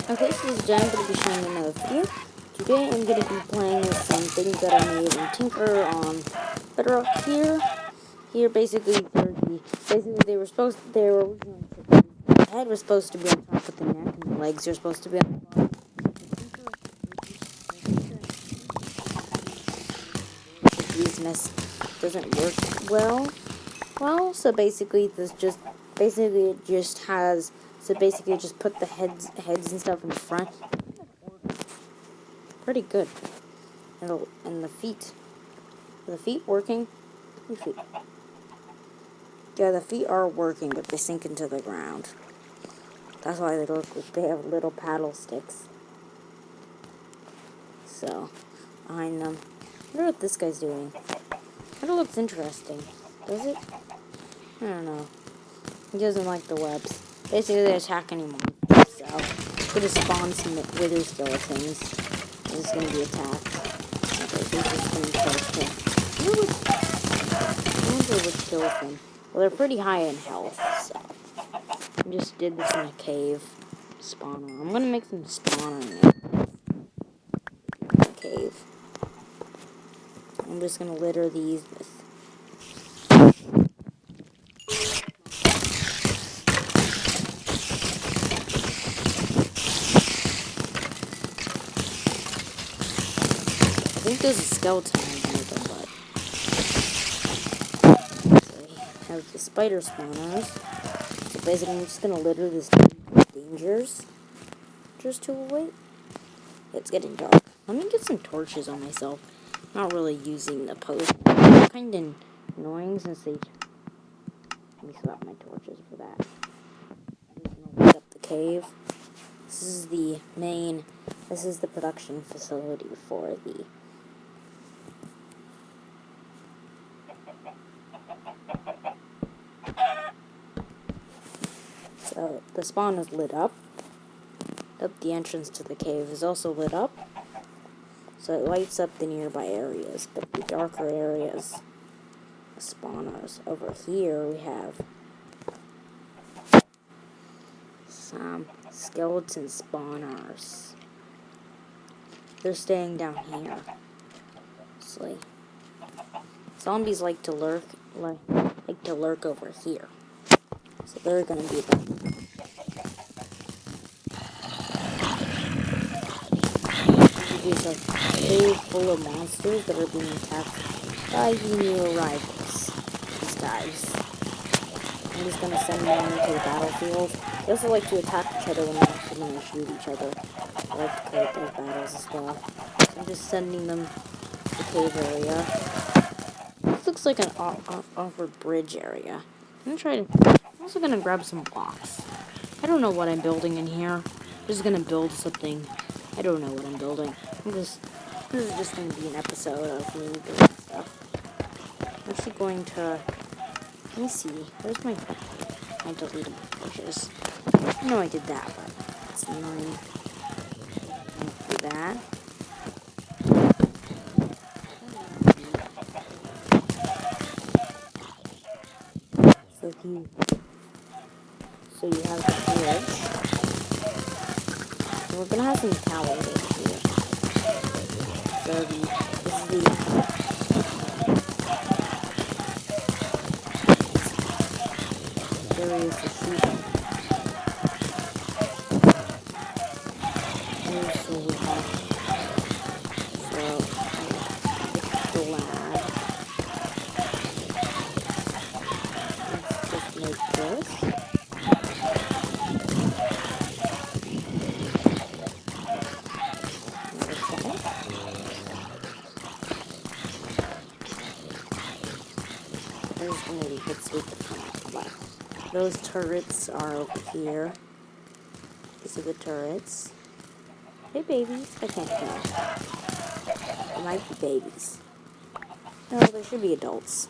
Okay, so today I'm going to be showing another video. Today I'm going to be playing with some things that I made in Tinker on Bedrock here. Here, basically, they were originally the head was supposed to be on top of the neck, and the legs are supposed to be on the bottom. This doesn't work well. So basically, it just put the heads and stuff in the front. Pretty good. And the feet. Are the feet working? The feet. Yeah, the feet are working, but they sink into the ground. That's why they have little paddle sticks. So, behind them. I wonder what this guy's doing. Kind of looks interesting. Does it? I don't know. He doesn't like the webs. Basically, they attack anyone. So, we're just spawn some wither skeletons. He's just going to be attacked. Okay, he's just going to kill him. I wonder what kills him. Well, they're pretty high in health, so. I just did this in a cave spawner. I'm going to make some spawner in a cave. I'm just going to litter these with I think there's a skeleton under the butt. So I have the spider spawners. So basically I'm just gonna litter this dangers. Just to wait. It's getting dark. Let me get some torches on myself. Not really using the post. It's kind of annoying since they. Let me swap my torches for that. I'm just gonna light up the cave. This is the production facility for the. So the spawn is lit up. The entrance to the cave is also lit up. So it lights up the nearby areas, but the darker areas, the spawners. Over here we have some skeleton spawners. They're staying down here. So zombies like to lurk over here. So they're gonna be the These are cave full of monsters that are being attacked by the new arrivals. These guys. I'm just gonna send them into the battlefield. They also like to attack each other when they shoot each other. I like to create those battles as well. So I'm just sending them to the cave area. This looks like an awkward bridge area. I'm also gonna grab some blocks. I don't know what I'm building in here. I'm just gonna build something. I don't know what I'm building. This is just going to be an episode of me doing stuff. I'm actually going to. Let me see. Where's I deleted my torches. I know I did that, but it's annoying. Do that. So you have the bridge. And we're gonna have some towers over here. So this is the area to shoot. So we have the lab. Let's just make this. Maybe hits with the front left. Those turrets are over here. These are the turrets. Hey babies. I can't tell. They might be babies. No, they should be adults.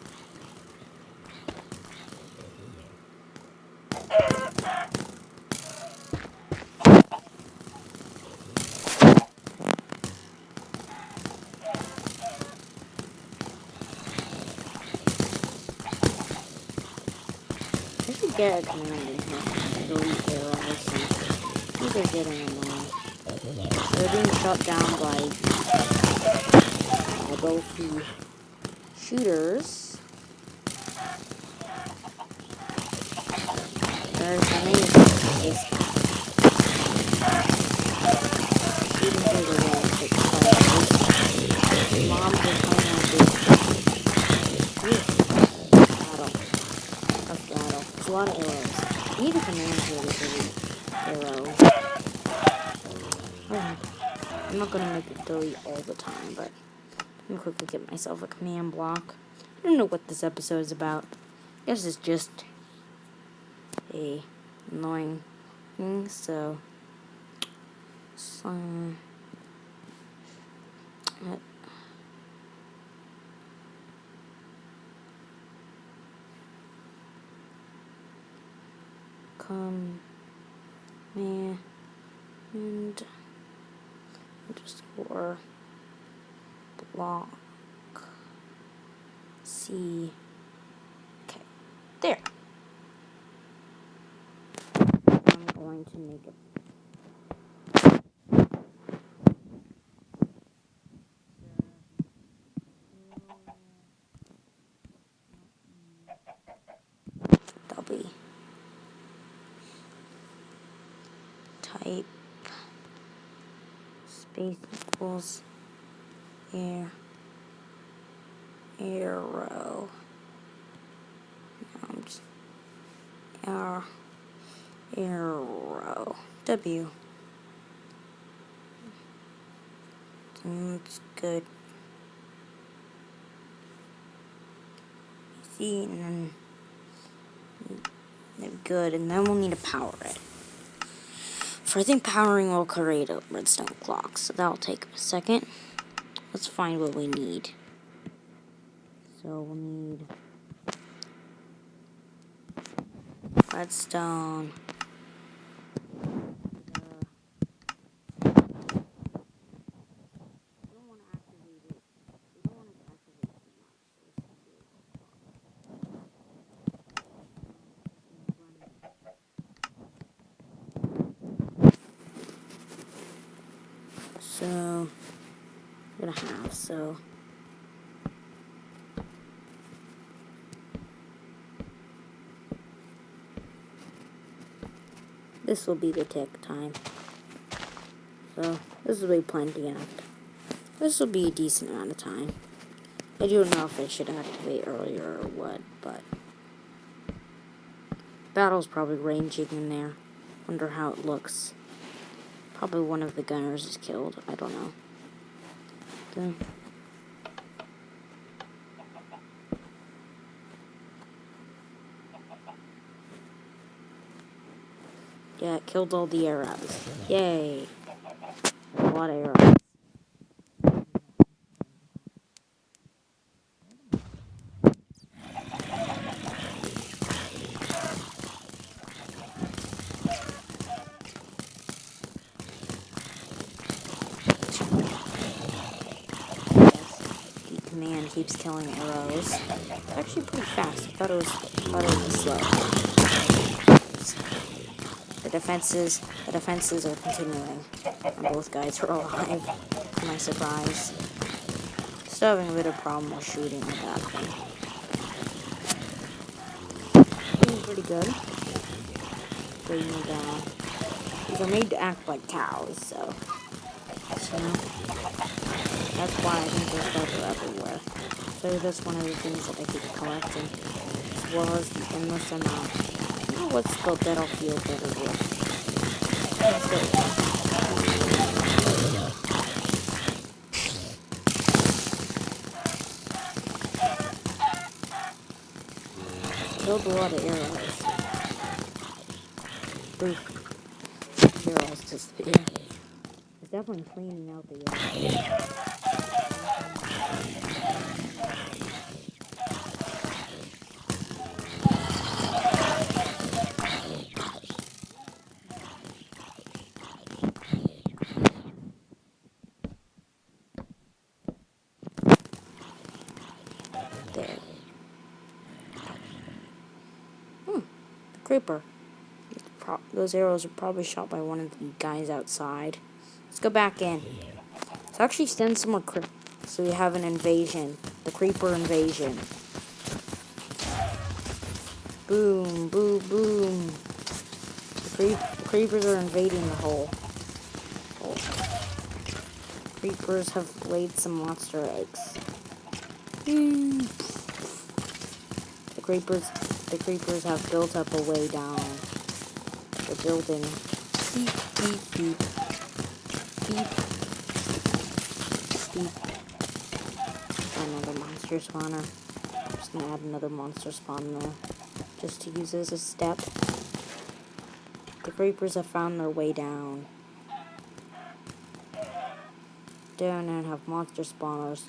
I should get a command in here. Delete arrows. These are getting annoying. They're being shot down by both the shooters. There's the main is shooting through the walls. Moms are playing on this battle. That's battle. There's a lot of arrows. I need a command here with every arrow. I'm not gonna make it 30 all the time, but I'm gonna quickly get myself a command block. I don't know what this episode is about. I guess it's just a annoying thing, so come and underscore block C. Okay, there. I'm going to make it. Double type space equals arrow. I'm just arrow W. That's good. See, and then good, and then we'll need to power it. For I think powering will create a redstone clock, so that'll take a second. Let's find what we need. So we'll need redstone. So I'm gonna have this will be the tick time. So this will be plenty enough. This will be a decent amount of time. I don't know if I should activate earlier or what, but battle's probably ranging in there. Wonder how it looks. Probably one of the gunners is killed. I don't know. Yeah, it killed all the arrows. Yay. A lot of arrows. The command keeps killing arrows. It's actually pretty fast. I thought it was slow. The defenses are continuing. And both guys are alive, to my surprise. Still having a bit of problem with shooting with that thing. Doing pretty good. Bringing them down. These are made to act like cows, so that's why I think there's stuff everywhere. So that's one of the things that I keep collecting, as well as the endless amount. I don't know what's the battlefield better with. Killed a lot of arrows. Oof. Arrows disappear. It's definitely cleaning out the arrows. There. The creeper. Those arrows are probably shot by one of the guys outside. Let's go back in. Let's actually send some more so we have an invasion. The creeper invasion. Boom, boom, boom. The creepers are invading the hole. Creepers have laid some monster eggs. The creepers have built up a way down. They're building. Beep, beep, beep. Beep. Beep. Another monster spawner. Just gonna add another monster spawner there. Just to use as a step. The creepers have found their way down. Down and have monster spawners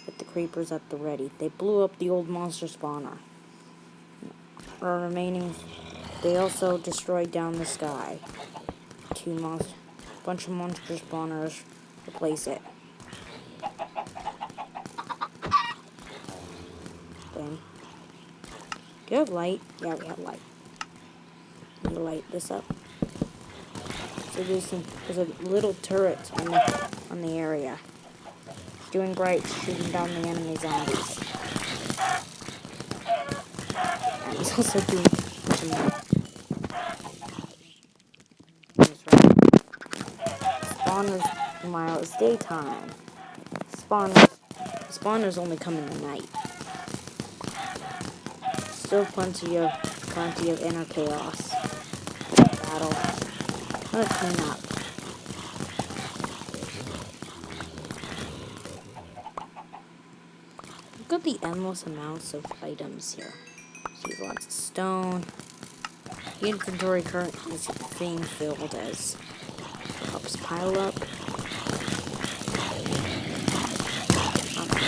with the creepers at the ready. They blew up the old monster spawner. They also destroyed down the sky. Bunch of monster spawners replace it. Then, do you have light? Yeah, we have light. Need to light this up. So there's a little turret on the area. It's doing bright, shooting down the enemy zombies. And he's also doing some spawners. Meanwhile, it's daytime. Spawners only come in the night. Still plenty of inner chaos. Battle. I'm gonna clean up. Look at the endless amounts of items here. See lots of stone. The inventory currently is being filled as cups pile up.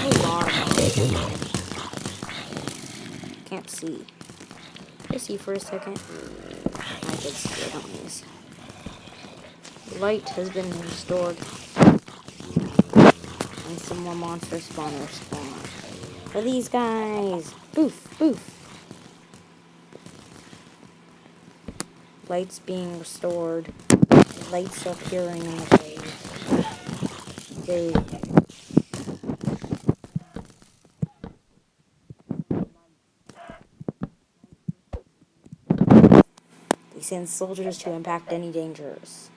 A lot of can't see. Can I see for a second? I can see it on these. Light has been restored. And some more monster spawners spawn. For these guys! Boof! Boof! Lights being restored. Lights appearing in the cave. They send soldiers to impact any dangers.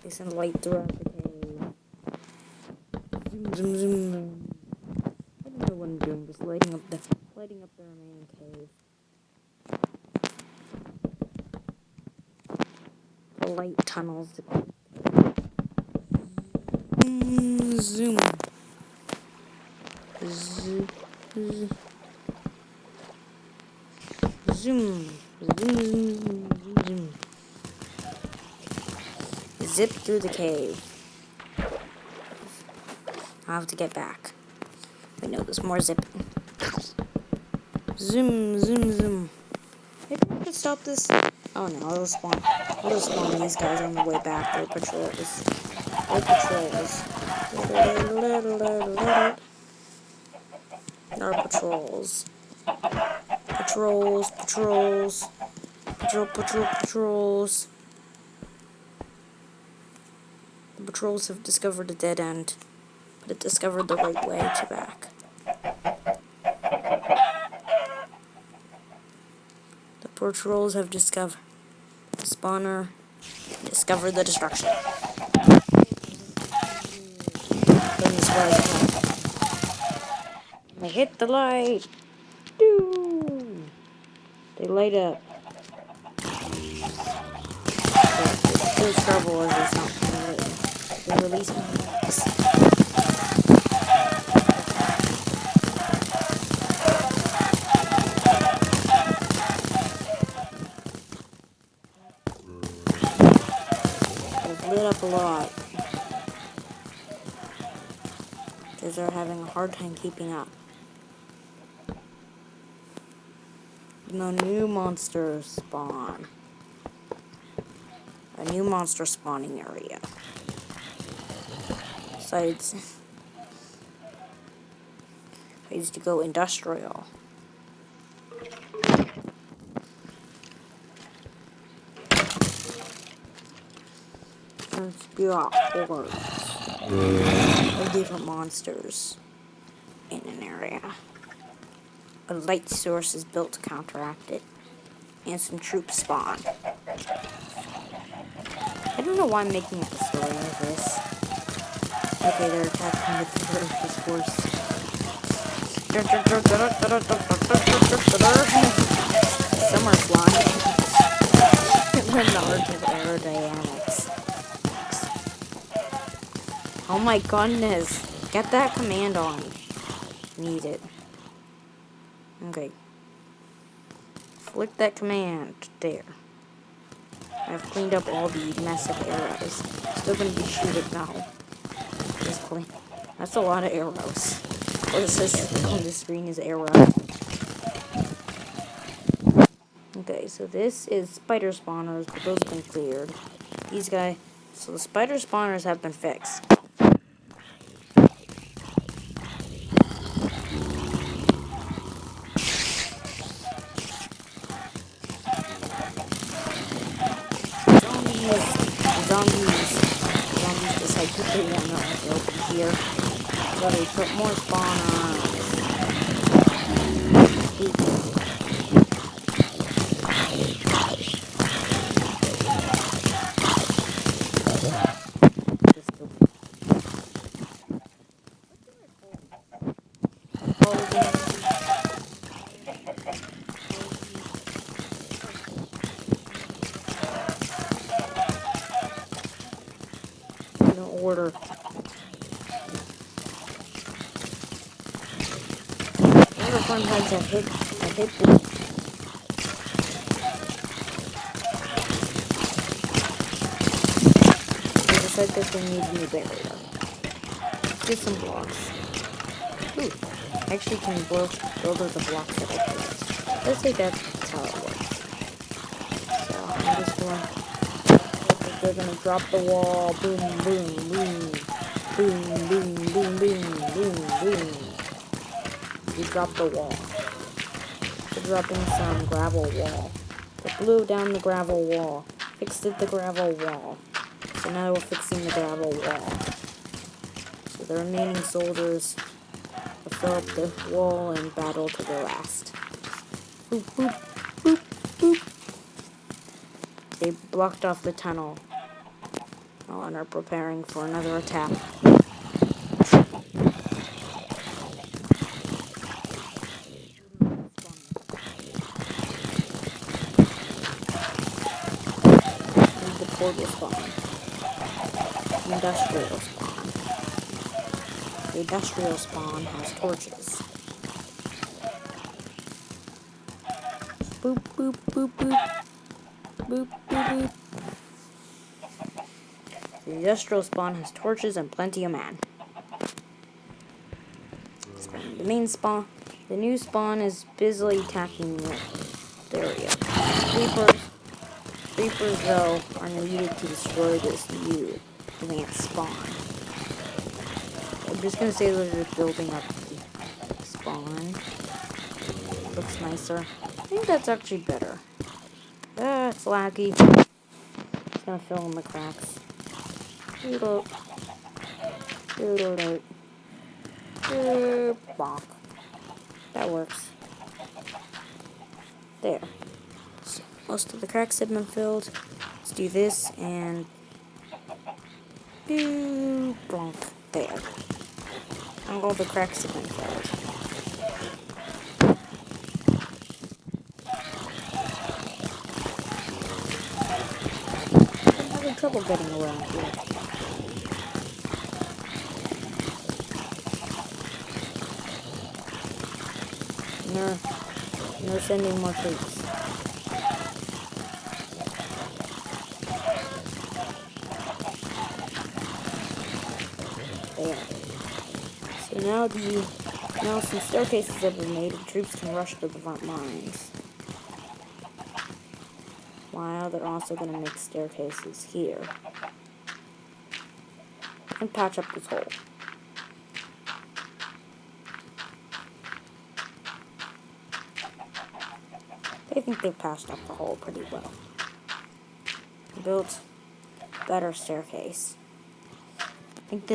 They send light throughout the cave. Zoom, zoom, zoom. I don't know what I'm doing, just lighting up the remaining cave. The light tunnels. Zoom. Zoom. Zoom. Zoom. Zoom. Zip through the cave. I have to get back. Wait, no, there's more zipping. Zoom, zoom, zoom. Maybe I could stop this. Oh no, I'll just spawn these guys on the way back. They're patrols. They're patrols. Patrols. The patrols have discovered a dead end, but it discovered the right way to back. The patrols have discovered the spawner, discovered the destruction. They hit the light. Doo! They light up. But there's trouble as it's not completely. They release my legs. They've lit up a lot. Because they're having a hard time keeping up. No new monsters spawn. A new monster spawning area. Besides, I used to go industrial. spawn hordes of different monsters in an area. A light source is built to counteract it, and some troops spawn. I don't know why I'm making up a story of this. Okay, they're attacking with the ferocious force. Some are flying. Large aerodynamics. Oh my goodness. Get that command on. Need it. Okay. Flick that command. There. I've cleaned up all the massive arrows. Still gonna be shooting now. Basically. That's a lot of arrows. What it says on the screen is arrow. Okay, so this is spider spawners, but those have been cleared. These guys, so the spider spawners have been fixed. Zombies decide to put one over here. So they put more spawners. Order. Order fun hides have hit blue. They decide that they need a new barrier. Just some blocks. Ooh, actually can build over the blocks that I put. Let's say that's how it works. So I'm just going. They're gonna drop the wall. Boom, boom, boom. Boom, boom, boom, boom, boom, boom. We dropped the wall. We're dropping some gravel wall. They blew down the gravel wall. Fixed the gravel wall. So now we're fixing the gravel wall. So the remaining soldiers will fill up the wall and battle to the last. Boop, boop, boop, boop. They blocked off the tunnel. Oh, and are preparing for another attack. The portal spawn. Industrial spawn. The industrial spawn has torches. Boop, boop, boop, boop. Boop, boop, boop. The industrial spawn has torches and plenty of man. The main spawn, the new spawn is busily attacking the area. Creepers though are needed to destroy this new advanced spawn. I'm just gonna say that they're building up the spawn. Looks nicer. I think that's actually better. It's laggy. It's gonna fill in the cracks. Doodle. Doodle doot. Bonk. That works. There. So most of the cracks have been filled. Let's do this and bonk. There. And all the cracks have been filled. I'm having trouble getting around here. And they're sending more troops. There. So now some staircases have been made and troops can rush to the front lines. While they're also going to make staircases here. And patch up this hole. I think they've patched up the hole pretty well. better staircase. I think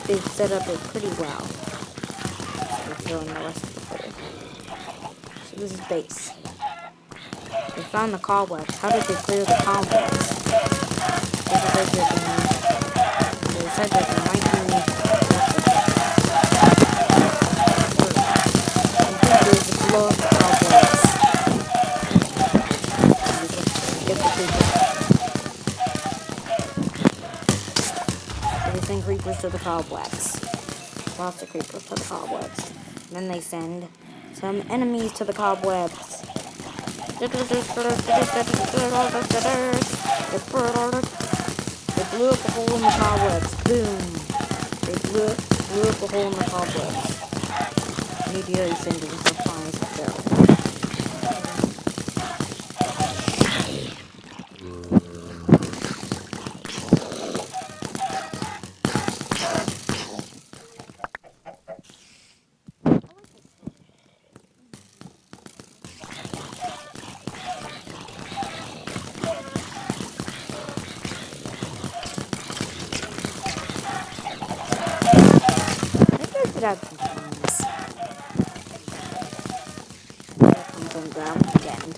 they've set up it pretty well. So we're throwing the rest of the hole. So this is base. They found the cobwebs. How did they clear the cobwebs? They said that there might be blow up the cobwebs. Get the creepers. So they send creepers to the cobwebs. Lots of creepers to the cobwebs. And then they send some enemies to the cobwebs. They blew up a hole in the cobwebs. Boom. They blew up a hole in the cobwebs. Immediately sending supplies up there. Out sometimes. Here comes on ground again.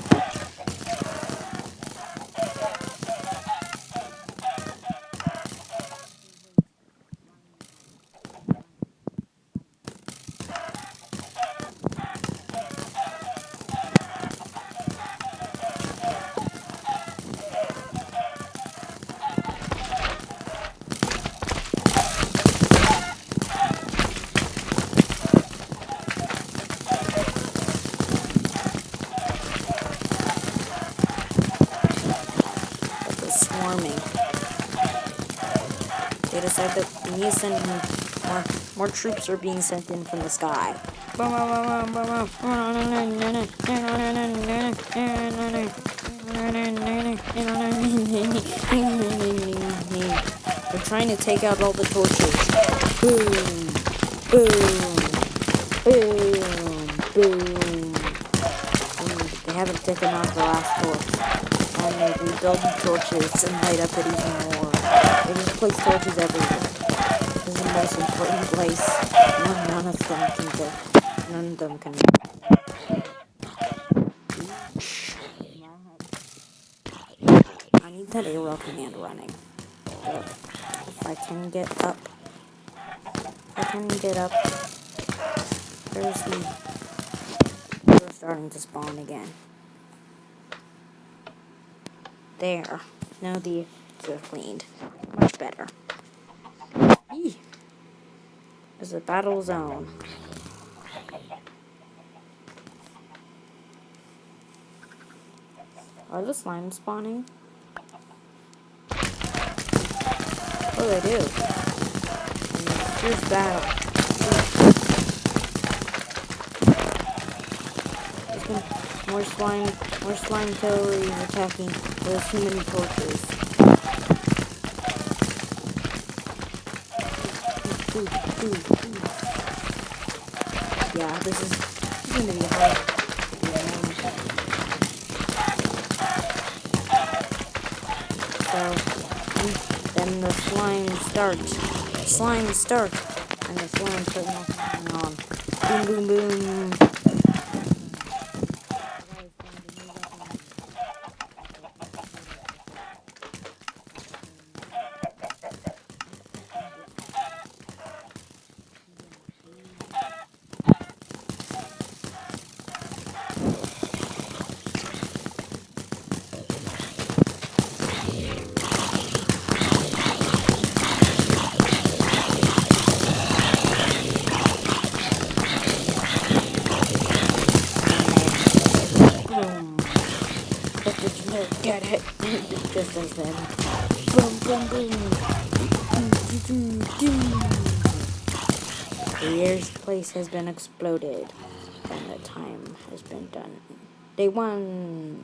Swarming. They decide that we need to send more troops are being sent in from the sky. They're trying to take out all the torches. Boom, boom, boom, boom. They haven't taken out the last torch. And they rebuild the torches and light up it even more. They just place torches everywhere. This is the most important place. None of them can. I need that arrow command running. But if I can get up, they're starting to spawn again. There. Now the are cleaned. Much better. Eee. There's a battle zone. Are the slimes spawning? Oh, they do. Here's battle. There's been more slime terrorists attacking. There's too many torches. Yeah, this is gonna be hard. So, then the slime starts, and the slime starts knocking on. Boom, boom, boom. Get it. Just as then. Boom, boom, boom. The year's place has been exploded, and the time has been done. Day 1.